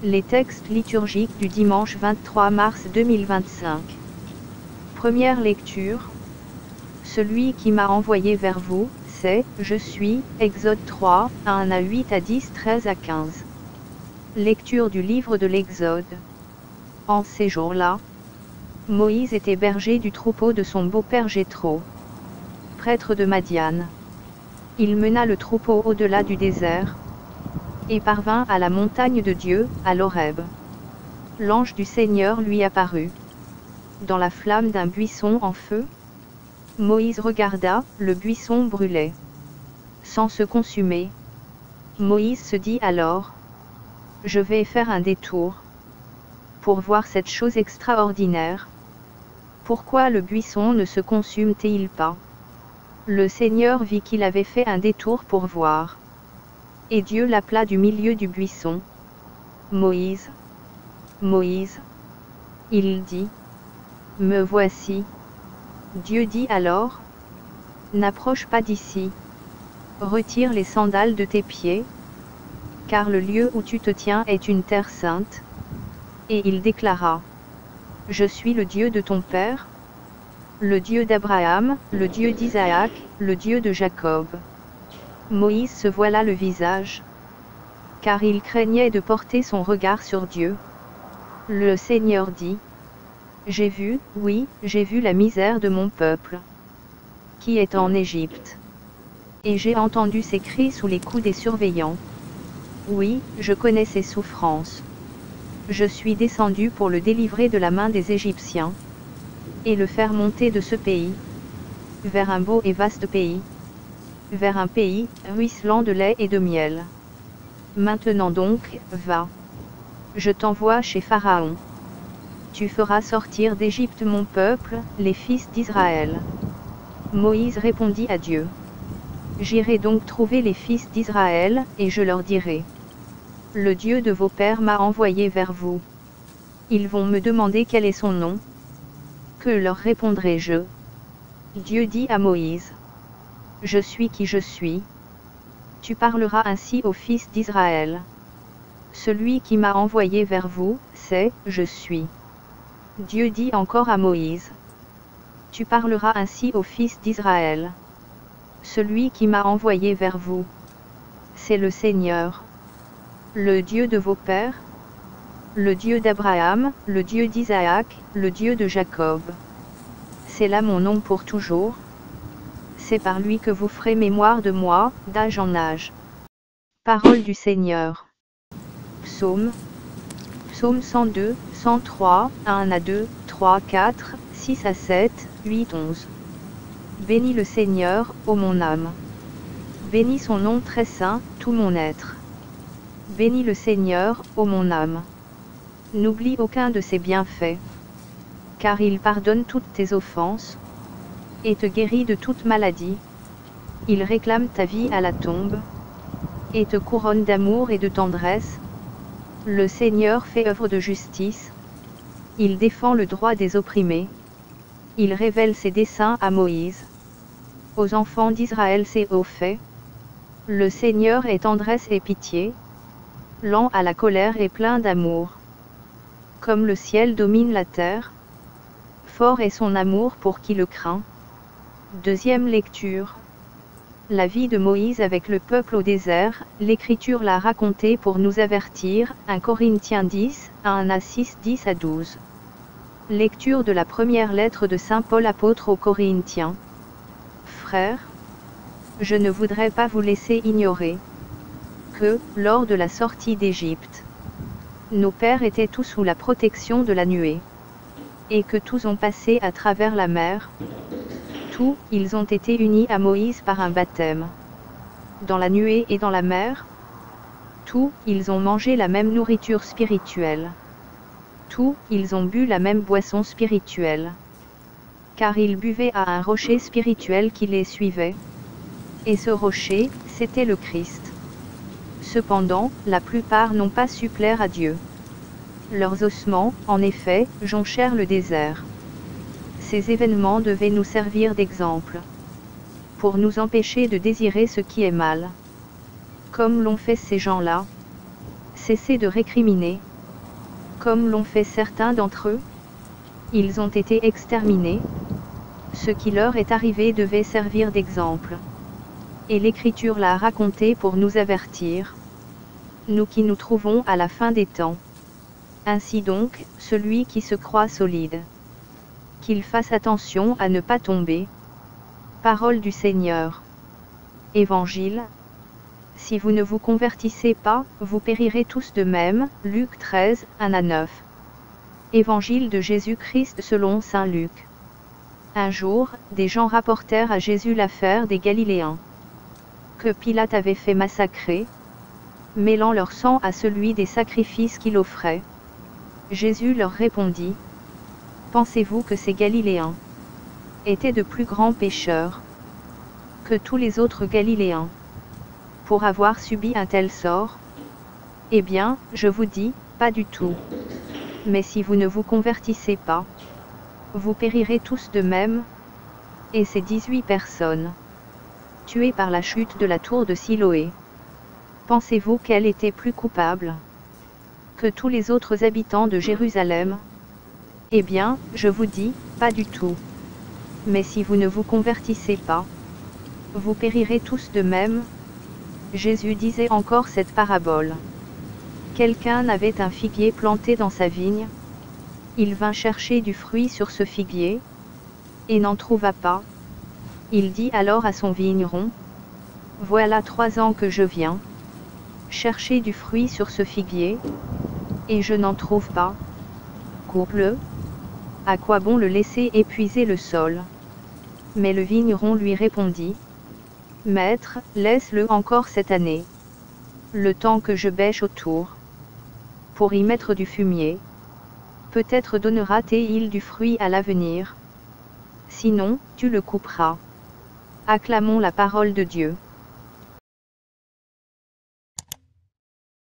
Les textes liturgiques du dimanche 23 mars 2025. Première lecture. Celui qui m'a envoyé vers vous, c'est « Je suis » Exode 3, 1 à 8 à 10, 13 à 15. Lecture du livre de l'Exode. En ces jours-là, Moïse était berger du troupeau de son beau-père Jéthro, prêtre de Madian. Il mena le troupeau au-delà du désert, et parvint à la montagne de Dieu, à l'Horeb. L'ange du Seigneur lui apparut dans la flamme d'un buisson en feu. Moïse regarda, le buisson brûlait sans se consumer. Moïse se dit alors: je vais faire un détour pour voir cette chose extraordinaire. Pourquoi le buisson ne se consume-t-il pas? Le Seigneur vit qu'il avait fait un détour pour voir. Et Dieu l'appela du milieu du buisson. Moïse, Moïse. Il dit: me voici. Dieu dit alors: n'approche pas d'ici. Retire les sandales de tes pieds, car le lieu où tu te tiens est une terre sainte. Et il déclara: je suis le Dieu de ton père, le Dieu d'Abraham, le Dieu d'Isaac, le Dieu de Jacob. Moïse se voila le visage, car il craignait de porter son regard sur Dieu. Le Seigneur dit: j'ai vu, oui, j'ai vu la misère de mon peuple, qui est en Égypte. Et j'ai entendu ses cris sous les coups des surveillants. Oui, je connais ses souffrances. Je suis descendu pour le délivrer de la main des Égyptiens, et le faire monter de ce pays, vers un beau et vaste pays, vers un pays, ruisselant de lait et de miel. Maintenant donc, va. Je t'envoie chez Pharaon. Tu feras sortir d'Égypte mon peuple, les fils d'Israël. Moïse répondit à Dieu: j'irai donc trouver les fils d'Israël, et je leur dirai: le Dieu de vos pères m'a envoyé vers vous. Ils vont me demander quel est son nom. Que leur répondrai-je? Dieu dit à Moïse: je suis qui je suis. Tu parleras ainsi aux fils d'Israël. Celui qui m'a envoyé vers vous, c'est « Je suis ». Dieu dit encore à Moïse: tu parleras ainsi aux fils d'Israël. Celui qui m'a envoyé vers vous, c'est le Seigneur, le Dieu de vos pères, le Dieu d'Abraham, le Dieu d'Isaac, le Dieu de Jacob. C'est là mon nom pour toujours. C'est par lui que vous ferez mémoire de moi, d'âge en âge. Parole du Seigneur. Psaume 102, 103, 1 à 2, 3, 4, 6 à 7, 8, 11. Bénis le Seigneur, ô mon âme. Bénis son nom très saint, tout mon être. Bénis le Seigneur, ô mon âme. N'oublie aucun de ses bienfaits, car il pardonne toutes tes offenses, et te guérit de toute maladie. Il réclame ta vie à la tombe, et te couronne d'amour et de tendresse. Le Seigneur fait œuvre de justice. Il défend le droit des opprimés. Il révèle ses desseins à Moïse. Aux enfants d'Israël ses hauts faits. Le Seigneur est tendresse et pitié, lent à la colère et plein d'amour. Comme le ciel domine la terre, fort est son amour pour qui le craint. Deuxième lecture. La vie de Moïse avec le peuple au désert, l'Écriture l'a racontée pour nous avertir, 1 Corinthiens 10, 1 à 6, 10 à 12. Lecture de la première lettre de Saint Paul apôtre aux Corinthiens. Frères, je ne voudrais pas vous laisser ignorer que, lors de la sortie d'Égypte, nos pères étaient tous sous la protection de la nuée, et que tous ont passé à travers la mer. Tous, ils ont été unis à Moïse par un baptême, dans la nuée et dans la mer. Tous, ils ont mangé la même nourriture spirituelle. Tous, ils ont bu la même boisson spirituelle, car ils buvaient à un rocher spirituel qui les suivait. Et ce rocher, c'était le Christ. Cependant, la plupart n'ont pas su plaire à Dieu. Leurs ossements, en effet, jonchèrent le désert. Ces événements devaient nous servir d'exemple, pour nous empêcher de désirer ce qui est mal. Comme l'ont fait ces gens-là. Cessez de récriminer, comme l'ont fait certains d'entre eux. Ils ont été exterminés. Ce qui leur est arrivé devait servir d'exemple. Et l'Écriture l'a raconté pour nous avertir. Nous qui nous trouvons à la fin des temps. Ainsi donc, celui qui se croit solide, qu'il fasse attention à ne pas tomber. Parole du Seigneur. Évangile. Si vous ne vous convertissez pas, vous périrez tous de même. Luc 13, 1-9. Évangile de Jésus-Christ selon saint Luc. Un jour, des gens rapportèrent à Jésus l'affaire des Galiléens, que Pilate avait fait massacrer, mêlant leur sang à celui des sacrifices qu'il offrait. Jésus leur répondit: Pensez-vous que ces Galiléens étaient de plus grands pécheurs que tous les autres Galiléens, pour avoir subi un tel sort? Eh bien, je vous dis, pas du tout. Mais si vous ne vous convertissez pas, vous périrez tous de même. Et ces 18 personnes, tuées par la chute de la tour de Siloé, pensez-vous qu'elles étaient plus coupables que tous les autres habitants de Jérusalem? Eh bien, je vous dis, pas du tout. Mais si vous ne vous convertissez pas, vous périrez tous de même. Jésus disait encore cette parabole. Quelqu'un avait un figuier planté dans sa vigne. Il vint chercher du fruit sur ce figuier, et n'en trouva pas. Il dit alors à son vigneron: Voilà 3 ans que je viens chercher du fruit sur ce figuier, et je n'en trouve pas. Coupe-le. À quoi bon le laisser épuiser le sol? Mais le vigneron lui répondit: Maître, laisse-le encore cette année, le temps que je bêche autour, pour y mettre du fumier. Peut-être donnera-t-il du fruit à l'avenir. Sinon, tu le couperas. Acclamons la parole de Dieu.